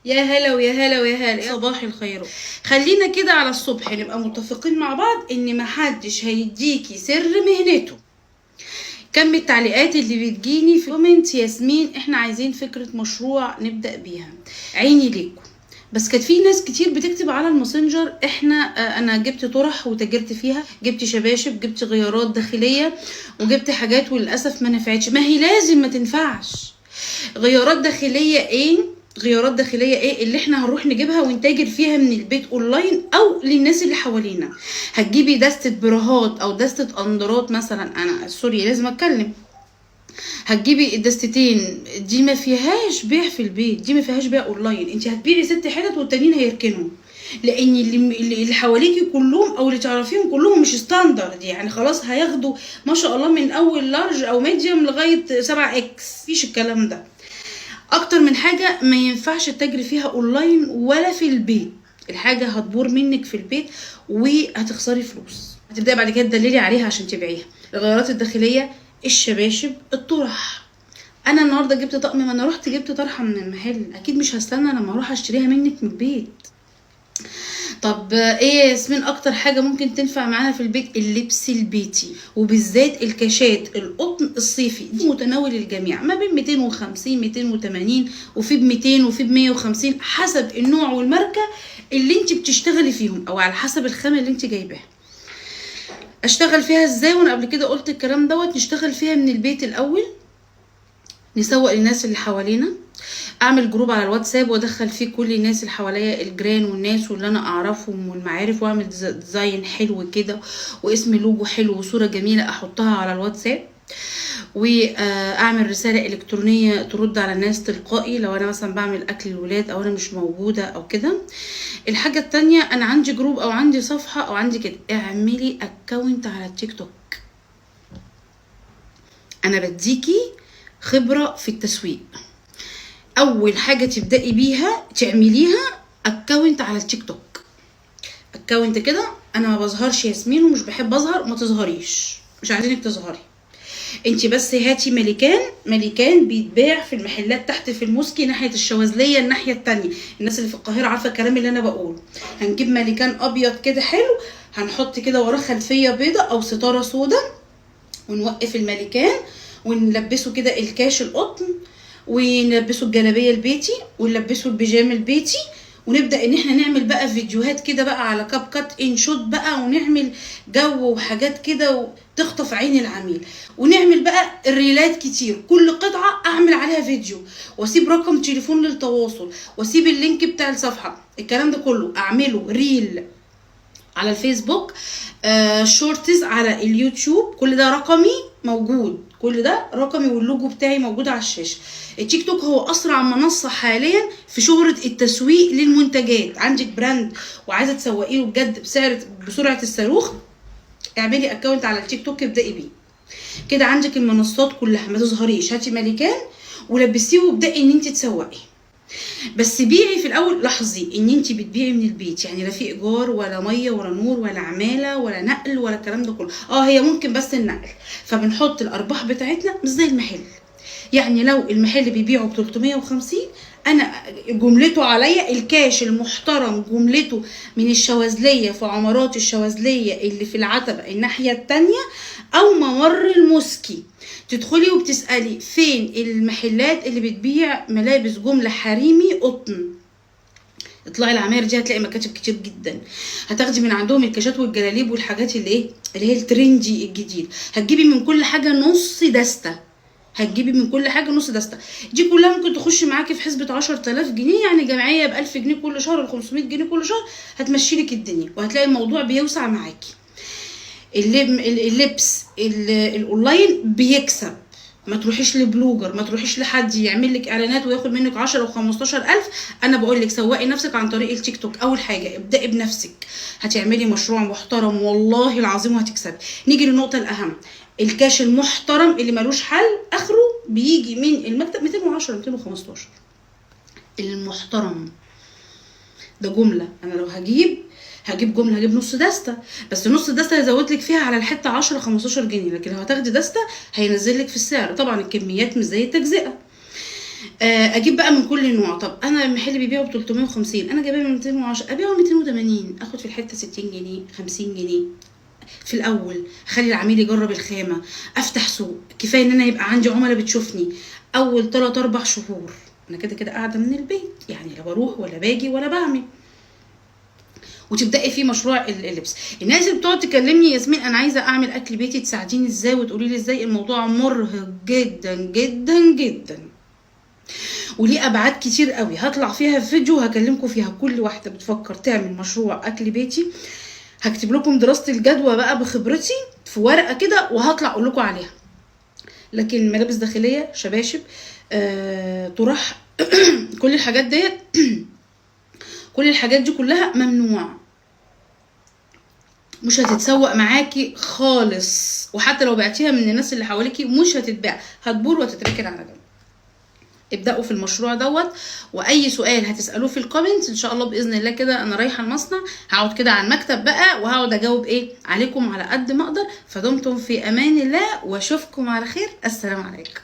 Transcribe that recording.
يا هلا ويا هلا ويا هلا، يا صباح الخير. خلينا كده على الصبح نبقى متفقين مع بعض ان محدش هيديكي سر مهنته. كم التعليقات اللي بتجيني في كومنت: ياسمين احنا عايزين فكرة مشروع نبدأ بيها. عيني ليكم. بس كانت في ناس كتير بتكتب على الماسنجر انا جبت طرح وتاجرت فيها، جبت شباشب، جبت غيارات داخلية، وجبت حاجات وللاسف ما نفعتش. ما هي لازم ما تنفعش. غيارات داخلية ايه؟ غيارات داخليه ايه اللي احنا هنروح نجيبها ونتاجر فيها من البيت اونلاين او للناس اللي حوالينا؟ هتجيبي دستة براهات او دستة اندرات مثلا، انا سوري لازم اتكلم، هتجيبي الدستتين دي ما فيهاش بيع في البيت، دي ما فيهاش بيع اونلاين. انت هتبيعي 6 حتت والتانيين هيركنوا، لان اللي حواليكي كلهم او اللي تعرفيهم كلهم مش ستاندرد، يعني خلاص هياخدوا ما شاء الله من اول لارج او ميديوم لغايه 7 اكس، مفيش الكلام ده. اكتر من حاجة ما ينفعش تجري فيها اونلاين ولا في البيت، الحاجة هتبور منك في البيت وهتخسري فلوس، هتبدأي بعد كده تدللي عليها عشان تبيعيها. الغيارات الداخلية، الشباشب، الطرح. انا النهارده جبت طقم، ما انا رحت جبت طرحه من المحل، اكيد مش هستنى لما اروح اشتريها منك من البيت. طب ايه يا ياسمين اكتر حاجه ممكن تنفع معانا في البيت؟ اللبس البيتي، وبالذات الكاشات القطن الصيفي، دي متناول الجميع، ما بين 250 280 وفي ب 200 وفي ب 150 حسب النوع والماركه اللي انت بتشتغلي فيهم، او على حسب الخامه اللي انت جايباها. اشتغل فيها ازاي؟ وانا قبل كده قلت الكلام دوت. نشتغل فيها من البيت الاول، نسوق للناس اللي حوالينا، اعمل جروب على الواتساب وادخل فيه كل الناس اللي حواليا، الجيران والناس واللي انا اعرفهم والمعارف، واعمل ديزاين حلو كده واسم لوجو حلو وصوره جميله احطها على الواتساب، واعمل رساله الكترونيه ترد على الناس تلقائي لو انا مثلا بعمل اكل الولاد او انا مش موجوده او كده. الحاجه التانية، انا عندي جروب او عندي صفحه او عندي كده، اعملي اكونت على التيك توك. انا بديكي خبره في التسويق. اول حاجه تبدأي بيها تعمليها اكونت على التيك توك. اكونت كده، انا ما بظهرش ياسمين ومش بحب اظهر، ما تظهريش، مش عايزينك تظهري. انتي بس هاتي ملكان بيتباع في المحلات تحت في الموسكي ناحيه الشواذليه الناحيه التانية، الناس اللي في القاهره عارفه الكلام اللي انا بقوله. هنجيب ملكان ابيض كده حلو، هنحط كده وراه خلفيه بيضه او ستاره سودا، ونوقف الملكان ونلبسه كده الكاش القطن، ونلبسه الجلابيه البيتي، ونلبسه البيجامه البيتي، ونبدا ان احنا نعمل بقى فيديوهات كده بقى على كاب كات ان شوت بقى، ونعمل جو وحاجات كده وتخطف عين العميل، ونعمل بقى الريلات كتير، كل قطعه اعمل عليها فيديو، واسيب رقم تليفون للتواصل، واسيب اللينك بتاع الصفحه، الكلام ده كله اعمله ريل على الفيسبوك، شورتز على اليوتيوب، كل ده رقمي موجود، كل ده رقمي واللوجو بتاعي موجود على الشاشه. التيك توك هو اسرع منصه حاليا في شهره التسويق للمنتجات. عندك براند وعايزه تسوقيه له بجد بسرعه الصاروخ، اعملي اكونت على التيك توك ابدأي بيه كده. عندك المنصات كلها، ما تظهريش، هاتي ملكان ولبسيه وابدأي ان انت تسوقي. بس بيعي في الاول، لاحظي ان انت بتبيعي من البيت، يعني لا في ايجار ولا ميه ولا نور ولا عماله ولا نقل ولا الكلام ده كله. هي ممكن بس النقل، فبنحط الارباح بتاعتنا مش زي المحل. يعني لو المحل بيبيعه ب 350، انا جملته عليا الكاش المحترم، جملته من الشواذليه في عمارات الشواذليه اللي في العتبه الناحيه التانية او ممر الموسكي، تدخلي وبتسألي فين المحلات اللي بتبيع ملابس جملة حريمي قطن، اطلعي العماير دي هتلاقي مكاتب كتير جدا، هتاخدي من عندهم الكاشات والجلاليب والحاجات اللي هي الترندي الجديد. هتجيبي من كل حاجة نص دستة، دي كلها ممكن تخش معاكي في حسبة 10,000 جنيه، يعني جمعية ب1000 جنيه كل شهر ولا 500 جنيه كل شهر، هتمشيلك الدنيا وهتلاقي الموضوع بيوسع معاكي. اللبس الاونلاين بيكسب. ما تروحيش لبلوجر، ما تروحيش لحد يعمل لك اعلانات وياخد منك 10 و15 الف. انا بقول لك سوقي نفسك عن طريق التيك توك. اول حاجه ابدأي بنفسك، هتعملي مشروع محترم والله العظيم وهتكسبي. نيجي للنقطه الاهم، الكاش المحترم اللي ملوش حل، اخره بيجي من المكتب 210 215. المحترم ده جمله، انا لو هجيب جمله، هجيب نص دسته، بس نص دسته هيزود لك فيها على الحته 10 15 جنيه، لكن لو هتاخدي دسته هينزل لك في السعر. طبعا الكميات مش زي التجزئه. اجيب بقى من كل نوع. طب انا المحل بيبيعه ب 350، انا جايباه ب 210، ابيعه 280، اخد في الحته 60 جنيه 50 جنيه في الاول. خلي العميل يجرب الخامه، افتح سوق. كفايه ان انا يبقى عندي عملاء بتشوفني اول 3 4 شهور، انا كده كده قاعده من البيت، يعني لا بروح ولا باجي ولا بعمل. وتبداي في مشروع اللبس. الناس اللي بتقعد تكلمني ياسمين انا عايزه اعمل اكل بيتي، تساعديني ازاي وتقولي لي ازاي؟ الموضوع مرهق جدا جدا جدا، وليه ابعاد كتير قوي هطلع فيها في فيديو هكلمكم فيها. كل واحده بتفكر تعمل مشروع اكل بيتي هكتب لكم دراسه الجدوى بقى بخبرتي في ورقه كده وهطلع اقول لكم عليها. لكن ملابس داخليه، شباشب، طرح كل الحاجات ديت كل الحاجات دي كلها ممنوع، مش هتتسوق معاكي خالص. وحتى لو بعتيها من الناس اللي حواليكي مش هتتباع، هتبور وتتركن على جنب. ابدأوا في المشروع دوت، واي سؤال هتسألوه في الكومنت ان شاء الله باذن الله كده انا رايحه المصنع هقعد كده على المكتب بقى وهقعد اجاوب عليكم على قد ما اقدر. فدمتم في امان الله واشوفكم على خير. السلام عليكم.